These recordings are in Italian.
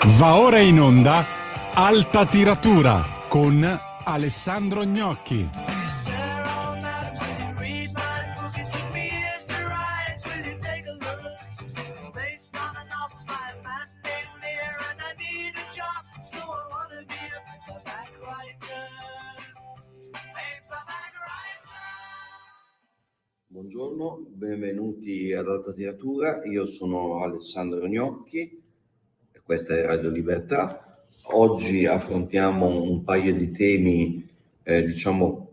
Va ora in onda Alta Tiratura con Alessandro Gnocchi. Buongiorno, benvenuti ad Alta Tiratura, io sono Alessandro Gnocchi e questa è Radio Libertà. Oggi affrontiamo un paio di temi,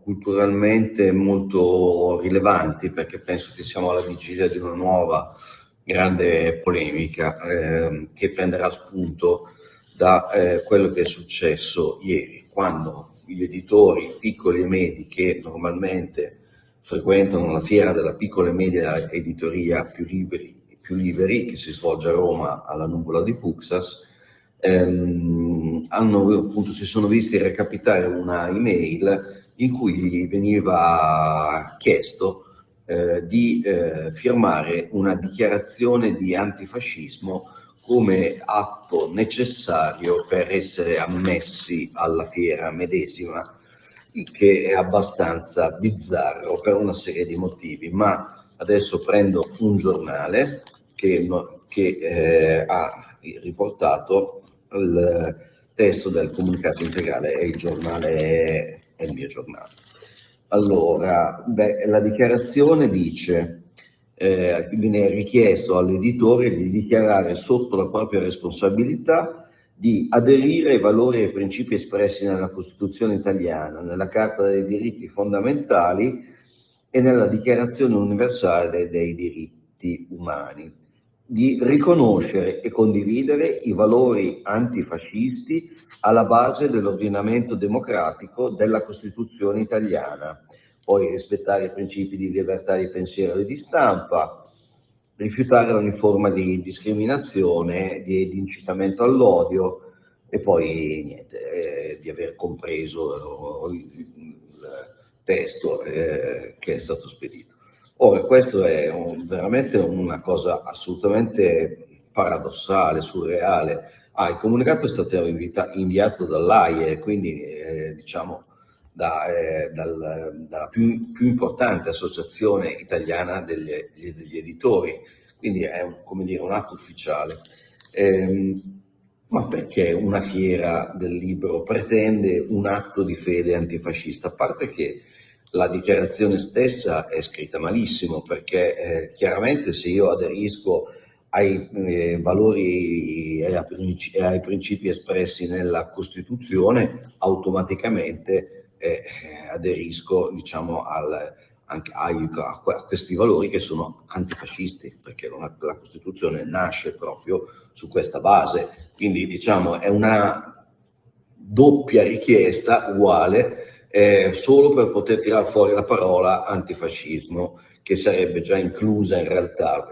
culturalmente molto rilevanti, perché penso che siamo alla vigilia di una nuova grande polemica che prenderà spunto da quello che è successo ieri, quando gli editori piccoli e medi che normalmente frequentano la fiera della piccola e media editoria più liberi che si svolge a Roma alla Nuvola di Fuxas, si sono visti recapitare una email in cui gli veniva chiesto di firmare una dichiarazione di antifascismo come atto necessario per essere ammessi alla fiera medesima, il che è abbastanza bizzarro per una serie di motivi. Ma adesso prendo un giornale che ha riportato il testo del comunicato integrale, e il giornale è il mio giornale. Allora, la dichiarazione dice: viene richiesto all'editore di dichiarare sotto la propria responsabilità di aderire ai valori e ai principi espressi nella Costituzione italiana, nella Carta dei diritti fondamentali e nella Dichiarazione universale dei diritti umani, di riconoscere e condividere i valori antifascisti alla base dell'ordinamento democratico della Costituzione italiana, poi rispettare i principi di libertà di pensiero e di stampa, rifiutare ogni forma di discriminazione, di incitamento all'odio e poi di aver compreso il testo che è stato spedito. Ora, questo è veramente una cosa assolutamente paradossale, surreale. Il comunicato è stato inviato dall'AIE, quindi dalla più importante associazione italiana degli editori, quindi è un atto ufficiale. Ma perché una fiera del libro pretende un atto di fede antifascista? A parte che la dichiarazione stessa è scritta malissimo, perché chiaramente se io aderisco ai valori e ai principi espressi nella Costituzione, automaticamente aderisco anche a questi valori che sono antifascisti, perché la Costituzione nasce proprio su questa base. Quindi è una doppia richiesta uguale, solo per poter tirare fuori la parola antifascismo, che sarebbe già inclusa in realtà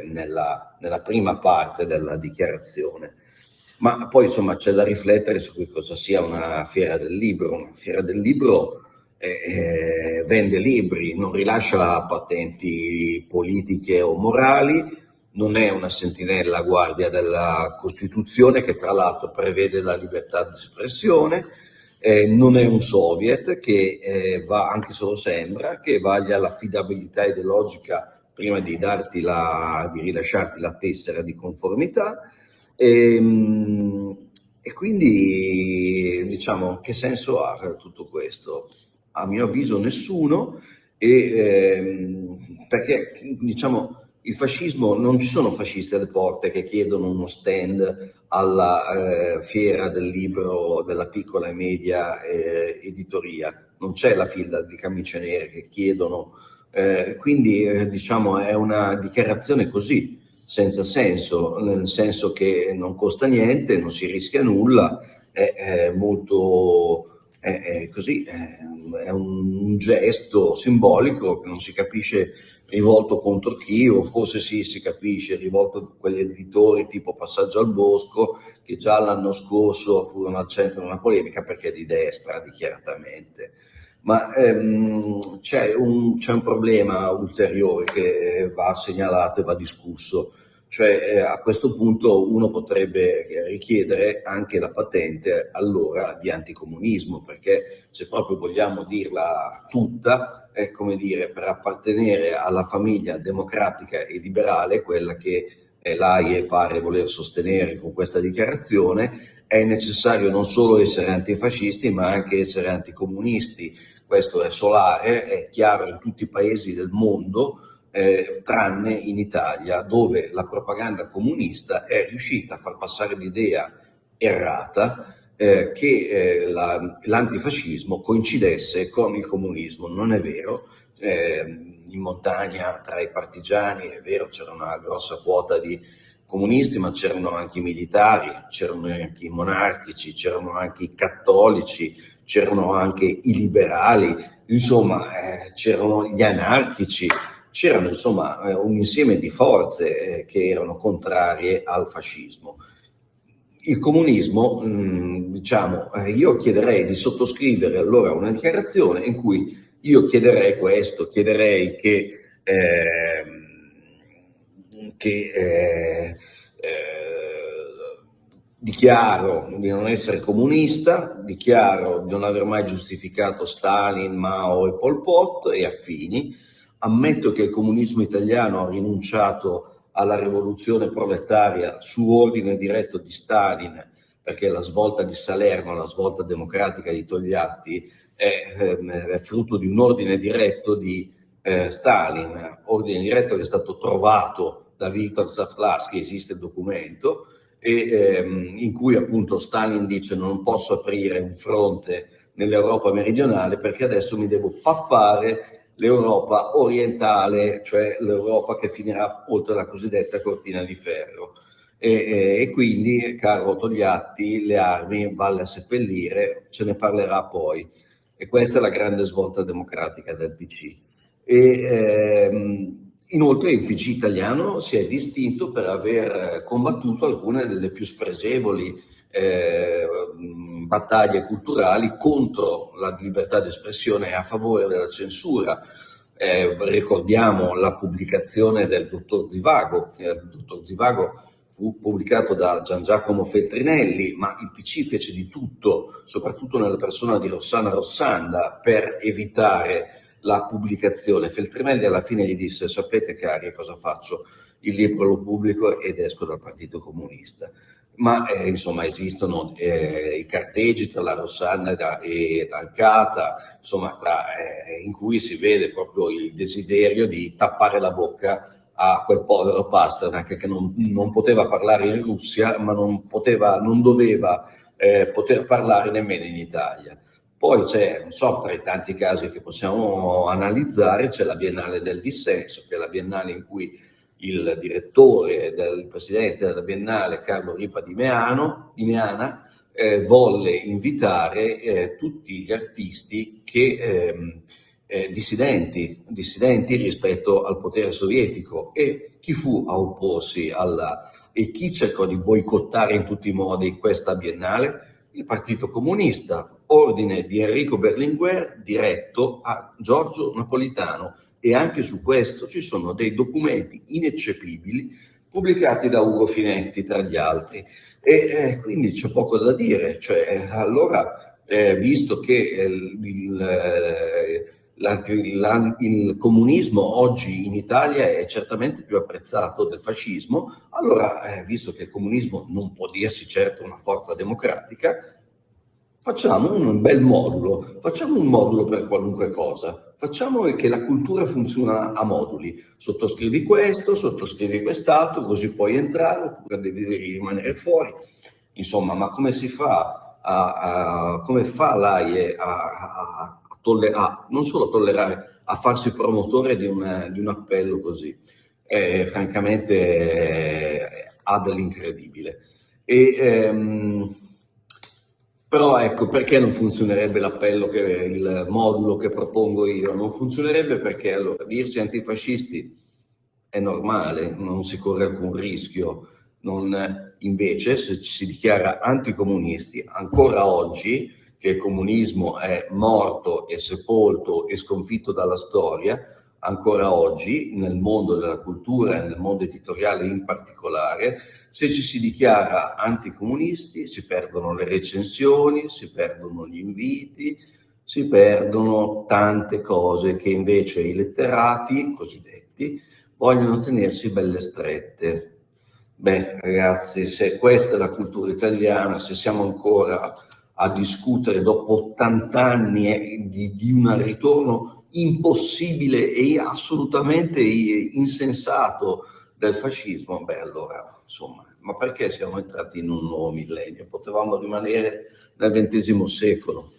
nella prima parte della dichiarazione. Ma poi c'è da riflettere su che cosa sia una fiera del libro. Una fiera del libro vende libri, non rilascia patenti politiche o morali, non è una sentinella a guardia della Costituzione, che tra l'altro prevede la libertà di espressione, non è un soviet che va, anche se lo sembra, che vaglia l'affidabilità ideologica prima di rilasciarti la tessera di conformità. E quindi che senso ha tutto questo? A mio avviso nessuno, perché il fascismo, non ci sono fascisti alle porte che chiedono uno stand alla fiera del libro della piccola e media editoria, non c'è la fila di camicie nere che chiedono, quindi è una dichiarazione così, senza senso, nel senso che non costa niente, non si rischia nulla, è molto così, è un gesto simbolico che non si capisce rivolto contro chi, o forse sì, si capisce, rivolto a quegli editori tipo Passaggio al Bosco, che già l'anno scorso furono al centro di una polemica perché di destra dichiaratamente. Ma c'è un problema ulteriore che va segnalato e va discusso. Cioè a questo punto uno potrebbe richiedere anche la patente allora di anticomunismo, perché se proprio vogliamo dirla tutta, è come dire, per appartenere alla famiglia democratica e liberale, quella che l'AIE pare voler sostenere con questa dichiarazione, è necessario non solo essere antifascisti ma anche essere anticomunisti. Questo è solare, è chiaro in tutti i paesi del mondo, tranne in Italia, dove la propaganda comunista è riuscita a far passare l'idea errata che l'antifascismo coincidesse con il comunismo. Non è vero. In montagna tra i partigiani, è vero, c'era una grossa quota di comunisti, ma c'erano anche i militari, c'erano anche i monarchici, c'erano anche i cattolici, c'erano anche i liberali, insomma c'erano gli anarchici, c'erano insomma un insieme di forze che erano contrarie al fascismo. Il comunismo, diciamo, io chiederei di sottoscrivere allora una dichiarazione in cui io chiederei questo, chiederei che dichiaro di non essere comunista, dichiaro di non aver mai giustificato Stalin, Mao e Pol Pot e affini, ammetto che il comunismo italiano ha rinunciato alla rivoluzione proletaria su ordine diretto di Stalin, perché la svolta di Salerno, la svolta democratica di Togliatti, è frutto di un ordine diretto di Stalin, ordine diretto che è stato trovato da Viktor Zapolsky, esiste il documento, in cui appunto Stalin dice: non posso aprire un fronte nell'Europa meridionale perché adesso mi devo pappare l'Europa orientale, cioè l'Europa che finirà oltre la cosiddetta cortina di ferro. E quindi, caro Togliatti, le armi valle a seppellire, ce ne parlerà poi. E questa è la grande svolta democratica del PC. Inoltre il PC italiano si è distinto per aver combattuto alcune delle più spregevoli battaglie culturali contro la libertà di espressione e a favore della censura. Ricordiamo la pubblicazione del dottor Zivago, che il dottor Zivago fu pubblicato da Gian Giacomo Feltrinelli, ma il PC fece di tutto, soprattutto nella persona di Rossana Rossanda, per evitare la pubblicazione. Feltrinelli alla fine gli disse: sapete cari cosa faccio? Il libro lo pubblico ed esco dal Partito Comunista. Ma insomma esistono i carteggi tra la Rossana e Ancata, insomma in cui si vede proprio il desiderio di tappare la bocca a quel povero Pasternak che non poteva parlare in Russia, ma non doveva poter parlare nemmeno in Italia. Poi c'è, non so, tra i tanti casi che possiamo analizzare, c'è la Biennale del Dissenso, che è la Biennale in cui il direttore, il presidente della Biennale, Carlo Ripa di Meana, volle invitare tutti gli artisti che dissidenti rispetto al potere sovietico, e chi fu a opporsi e chi cercò di boicottare in tutti i modi questa Biennale? Il Partito Comunista, ordine di Enrico Berlinguer diretto a Giorgio Napolitano, e anche su questo ci sono dei documenti ineccepibili pubblicati da Ugo Finetti tra gli altri, e quindi c'è poco da dire. Cioè, allora visto che il comunismo oggi in Italia è certamente più apprezzato del fascismo, allora visto che il comunismo non può dirsi certo una forza democratica, facciamo un bel modulo, facciamo un modulo per qualunque cosa, facciamo che la cultura funziona a moduli: sottoscrivi questo, sottoscrivi quest'altro, così puoi entrare oppure devi rimanere fuori. Insomma, ma come si fa come fa l'AIE a non solo tollerare, a farsi promotore di un appello così? Francamente ha dell'incredibile. Però ecco, perché non funzionerebbe l'appello, il modulo che propongo io? Non funzionerebbe perché allora dirsi antifascisti è normale, non si corre alcun rischio. Invece se ci si dichiara anticomunisti, ancora oggi che il comunismo è morto e sepolto e sconfitto dalla storia, ancora oggi nel mondo della cultura e nel mondo editoriale in particolare. Se ci si dichiara anticomunisti si perdono le recensioni, si perdono gli inviti, si perdono tante cose che invece i letterati cosiddetti vogliono tenersi belle strette. Beh, ragazzi, se questa è la cultura italiana, se siamo ancora a discutere dopo 80 anni di un ritorno impossibile e assolutamente insensato del fascismo, beh, allora, insomma, ma perché siamo entrati in un nuovo millennio? Potevamo rimanere nel XX secolo.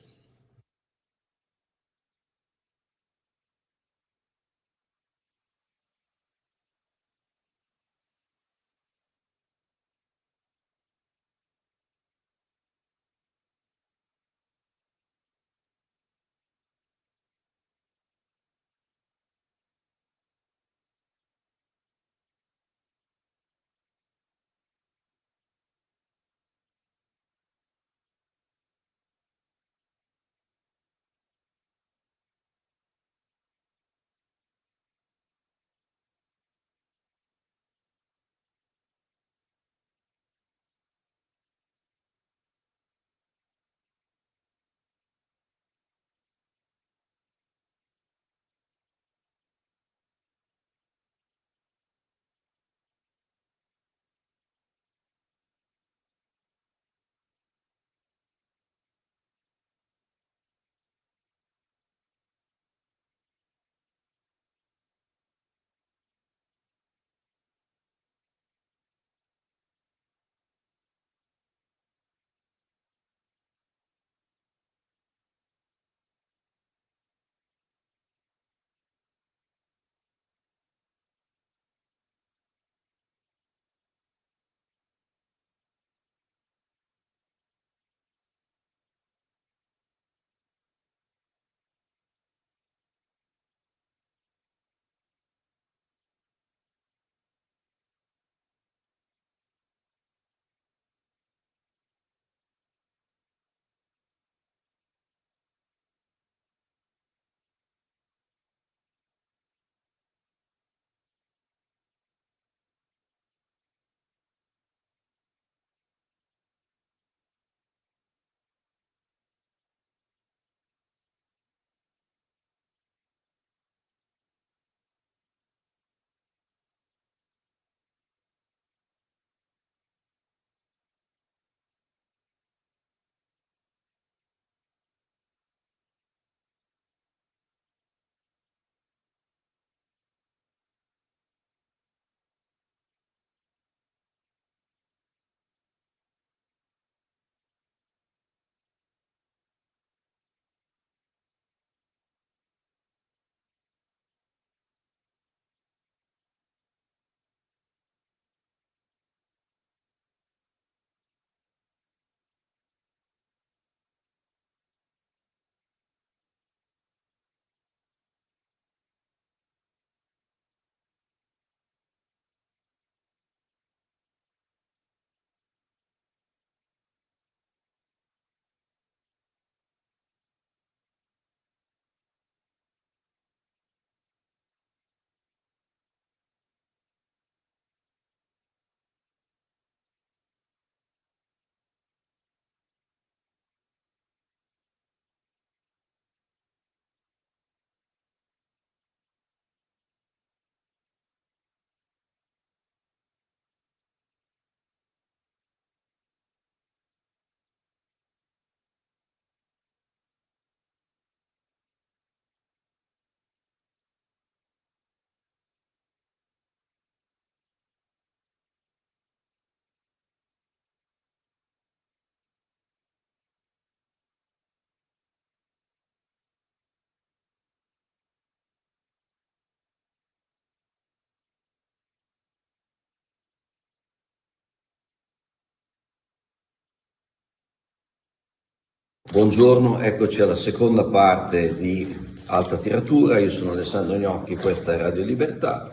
Buongiorno, eccoci alla seconda parte di Alta Tiratura. Io sono Alessandro Gnocchi, questa è Radio Libertà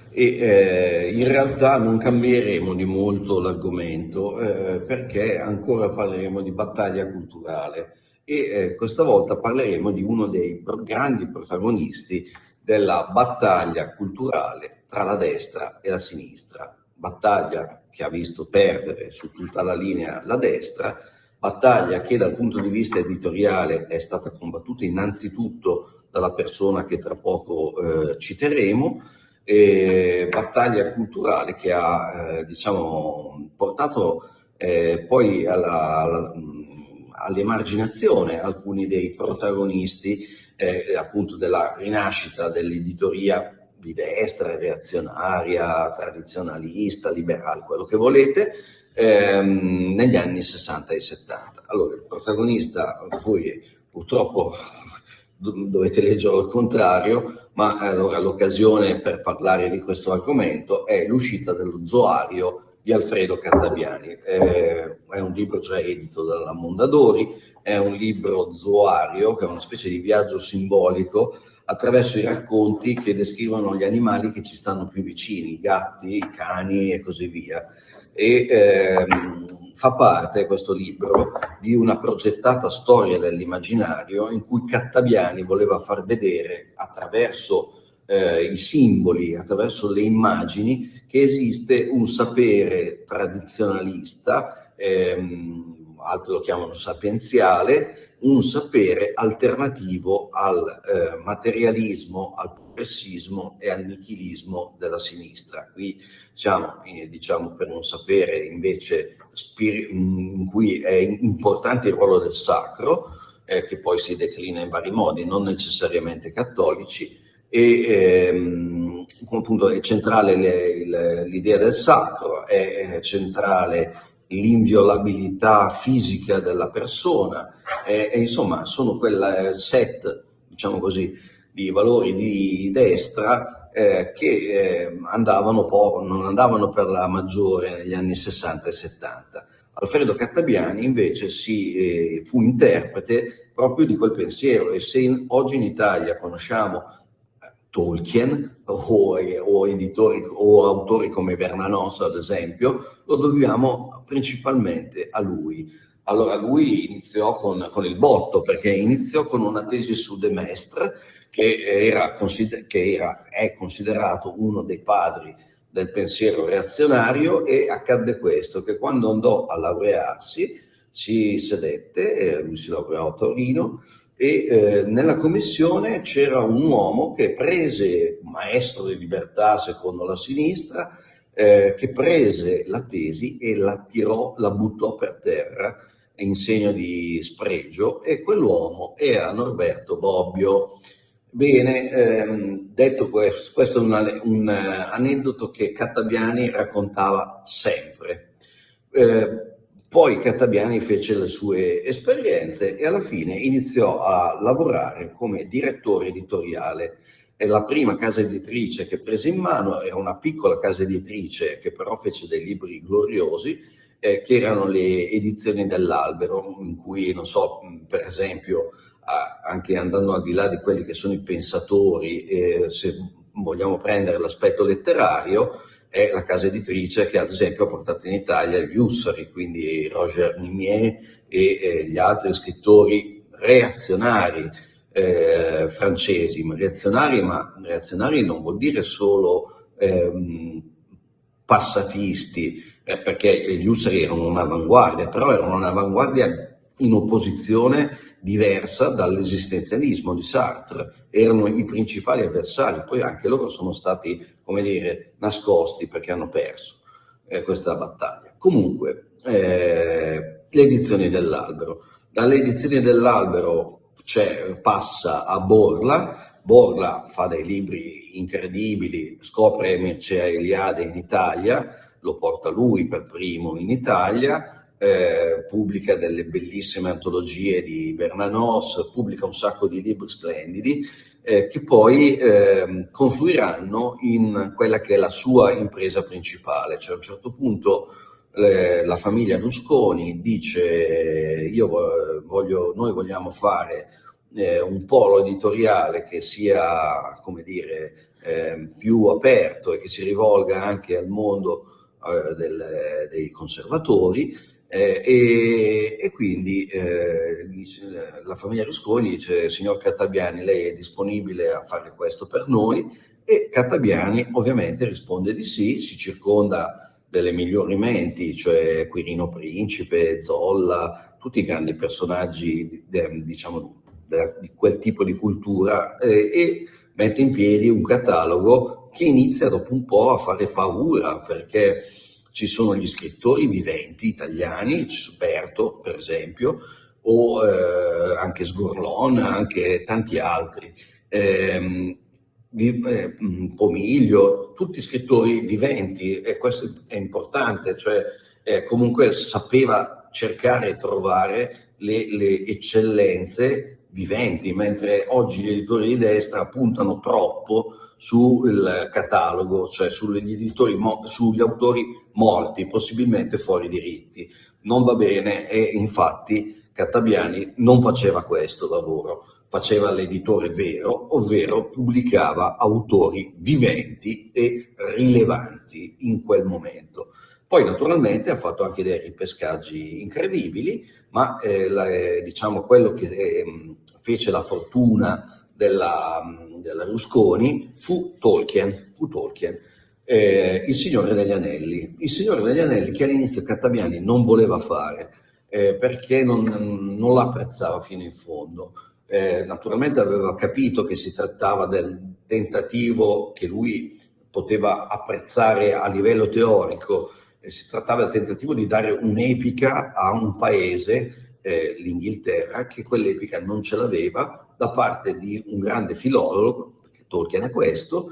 e in realtà non cambieremo di molto l'argomento perché ancora parleremo di battaglia culturale e questa volta parleremo di uno dei grandi protagonisti della battaglia culturale tra la destra e la sinistra, battaglia che ha visto perdere su tutta la linea la destra, battaglia che dal punto di vista editoriale è stata combattuta innanzitutto dalla persona che tra poco citeremo, battaglia culturale che ha portato poi all'emarginazione alcuni dei protagonisti appunto della rinascita dell'editoria di destra, reazionaria, tradizionalista, liberale, quello che volete, negli anni 60 e 70. Allora, il protagonista, voi purtroppo dovete leggerlo al contrario, ma allora l'occasione per parlare di questo argomento è l'uscita dello Zoario di Alfredo Cattabiani. È un libro già edito dalla Mondadori, è un libro zoario che è una specie di viaggio simbolico attraverso i racconti che descrivono gli animali che ci stanno più vicini, i gatti, i cani e così via. E fa parte questo libro di una progettata storia dell'immaginario in cui Cattabiani voleva far vedere attraverso i simboli, attraverso le immagini, che esiste un sapere tradizionalista, altri lo chiamano sapienziale, un sapere alternativo al materialismo, al progressismo e al nichilismo della sinistra. Qui siamo diciamo per un sapere invece in cui è importante il ruolo del sacro, che poi si declina in vari modi, non necessariamente cattolici, e appunto è centrale l'idea del sacro, è centrale l'inviolabilità fisica della persona, e insomma sono quel set, diciamo così, di valori di destra che non andavano per la maggiore negli anni 60 e 70. Alfredo Cattabiani invece fu interprete proprio di quel pensiero, e se oggi in Italia conosciamo Tolkien o editori o autori come Bernanos ad esempio, lo dobbiamo principalmente a lui. Allora lui iniziò con il botto, perché iniziò con una tesi su De Maistre, che è considerato uno dei padri del pensiero reazionario, e accadde questo, che quando andò a laurearsi si sedette, lui si laureò a Torino, e nella commissione c'era un uomo che prese, maestro di libertà secondo la sinistra, che prese la tesi e la buttò per terra in segno di spregio, e quell'uomo era Norberto Bobbio. Bene, detto questo è un aneddoto che Cattabiani raccontava sempre. Poi Cattabiani fece le sue esperienze e alla fine iniziò a lavorare come direttore editoriale. E la prima casa editrice che prese in mano era una piccola casa editrice che però fece dei libri gloriosi, che erano le edizioni dell'Albero, in cui, non so, per esempio, anche andando al di là di quelli che sono i pensatori, se vogliamo prendere l'aspetto letterario, è la casa editrice che ad esempio ha portato in Italia gli Ussari, quindi Roger Nimier e gli altri scrittori reazionari francesi, ma reazionari non vuol dire solo passatisti, perché gli Ussari erano un'avanguardia, però erano un'avanguardia in opposizione diversa dall'esistenzialismo di Sartre, erano i principali avversari, poi anche loro sono stati, come dire, nascosti perché hanno perso questa battaglia. Comunque, le edizioni dell'Albero. Dalle edizioni dell'Albero passa a Borla fa dei libri incredibili, scopre Mircea Eliade in Italia, lo porta lui per primo in Italia, pubblica delle bellissime antologie di Bernanos, pubblica un sacco di libri splendidi, che poi confluiranno in quella che è la sua impresa principale. Cioè a un certo punto la famiglia Rusconi dice noi vogliamo fare un polo editoriale che sia, come dire, più aperto e che si rivolga anche al mondo dei conservatori, e quindi la famiglia Rusconi dice: signor Cattabiani, lei è disponibile a fare questo per noi? E Cattabiani ovviamente risponde di sì, si circonda delle migliori menti, cioè Quirino Principe, Zolla, tutti i grandi personaggi diciamo di quel tipo di cultura, e mette in piedi un catalogo che inizia dopo un po' a fare paura, perché ci sono gli scrittori viventi italiani, Berto per esempio, o anche Sgorlon, anche tanti altri, Pomiglio, tutti scrittori viventi, e questo è importante, cioè comunque sapeva cercare e trovare le eccellenze viventi, mentre oggi gli editori di destra puntano troppo sul catalogo, cioè sugli autori morti, possibilmente fuori diritti. Non va bene, e infatti Cattabiani non faceva questo lavoro, faceva l'editore vero, ovvero pubblicava autori viventi e rilevanti in quel momento. Poi naturalmente ha fatto anche dei ripescaggi incredibili, ma diciamo quello che fece la fortuna della Rusconi fu Tolkien. Il Signore degli Anelli. Il Signore degli Anelli, che all'inizio Cattabiani non voleva fare, perché non l'apprezzava fino in fondo. Naturalmente aveva capito che si trattava del tentativo che lui poteva apprezzare a livello teorico, si trattava del tentativo di dare un'epica a un paese, l'Inghilterra, che quell'epica non ce l'aveva, da parte di un grande filologo, perché Tolkien è questo,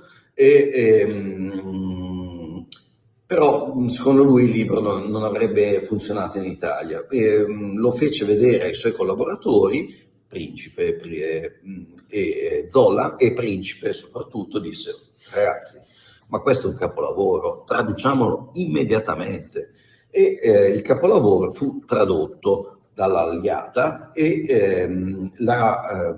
però secondo lui il libro non avrebbe funzionato in Italia. Lo fece vedere ai suoi collaboratori, Principe e Zola, e Principe soprattutto disse: ragazzi, ma questo è un capolavoro, traduciamolo immediatamente. E il capolavoro fu tradotto dall'Alliata, e la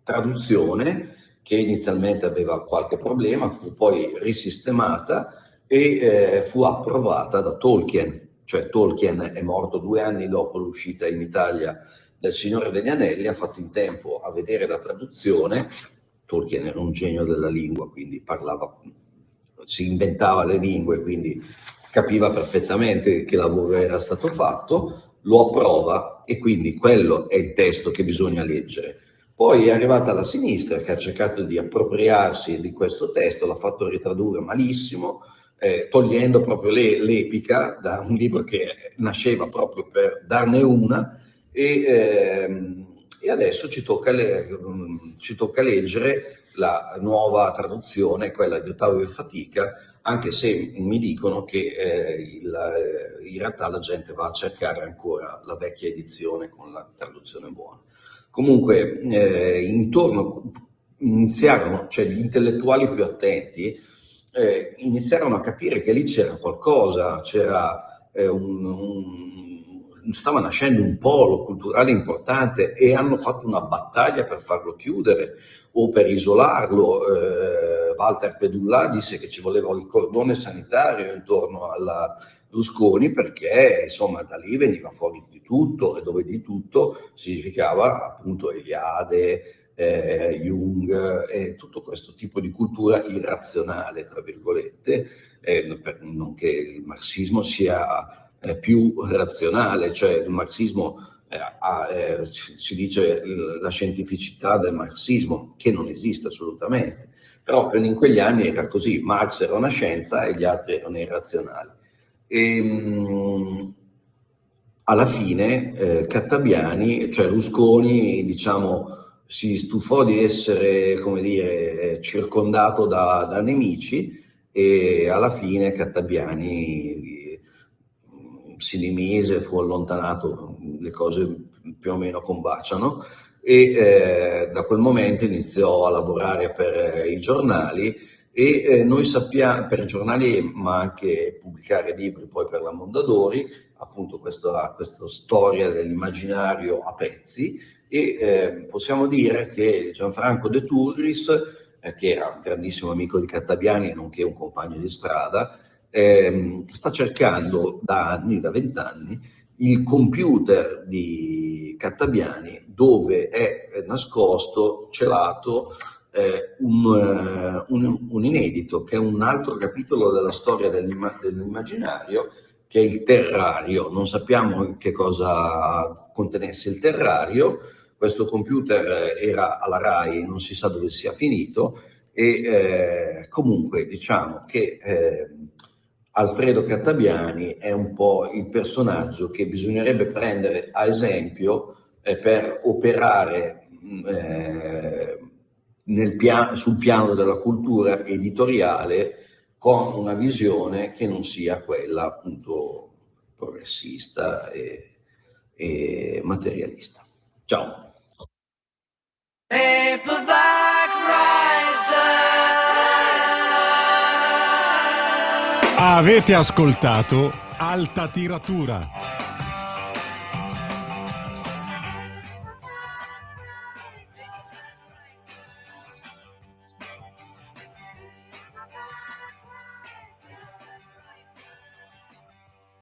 traduzione, che inizialmente aveva qualche problema, fu poi risistemata e fu approvata da Tolkien. Cioè Tolkien è morto 2 anni dopo l'uscita in Italia del Signore degli Anelli, ha fatto in tempo a vedere la traduzione. Tolkien era un genio della lingua, quindi parlava, si inventava le lingue, quindi capiva perfettamente che lavoro era stato fatto, lo approva, e quindi quello è il testo che bisogna leggere. Poi è arrivata la sinistra, che ha cercato di appropriarsi di questo testo, l'ha fatto ritradurre malissimo, togliendo proprio l'epica da un libro che nasceva proprio per darne una, e adesso ci tocca leggere la nuova traduzione, quella di Ottavio Fatica, anche se mi dicono che in realtà la gente va a cercare ancora la vecchia edizione con la traduzione buona. Comunque iniziarono, cioè gli intellettuali più attenti iniziarono a capire che lì c'era qualcosa, stava nascendo un polo culturale importante, e hanno fatto una battaglia per farlo chiudere o per isolarlo. Walter Pedulla disse che ci voleva il cordone sanitario intorno alla Rusconi, perché insomma da lì veniva fuori di tutto, e dove di tutto significava appunto Eliade, Jung, e tutto questo tipo di cultura irrazionale, tra virgolette, non che il marxismo sia più razionale, cioè il marxismo si dice la scientificità del marxismo, che non esiste assolutamente, però in quegli anni era così: Marx era una scienza e gli altri erano irrazionali. Alla fine Cattabiani, cioè Rusconi, diciamo, si stufò di essere, come dire, circondato da nemici, e alla fine Cattabiani si dimise, fu allontanato, le cose più o meno combaciano, e da quel momento iniziò a lavorare per i giornali, e noi sappiamo, per i giornali, ma anche pubblicare libri poi per la Mondadori, appunto questa storia dell'immaginario a pezzi, e possiamo dire che Gianfranco De Turris, che era un grandissimo amico di Cattabiani, nonché un compagno di strada, sta cercando da 20 anni il computer di Cattabiani, dove è nascosto, celato, un inedito, che è un altro capitolo della storia dell'immaginario, che è il terrario. Non sappiamo che cosa contenesse il terrario. Questo computer era alla RAI, non si sa dove sia finito, e comunque diciamo che Alfredo Cattabiani è un po' il personaggio che bisognerebbe prendere a esempio per operare sul piano della cultura editoriale, con una visione che non sia quella appunto progressista e materialista. Ciao. Avete ascoltato Alta Tiratura.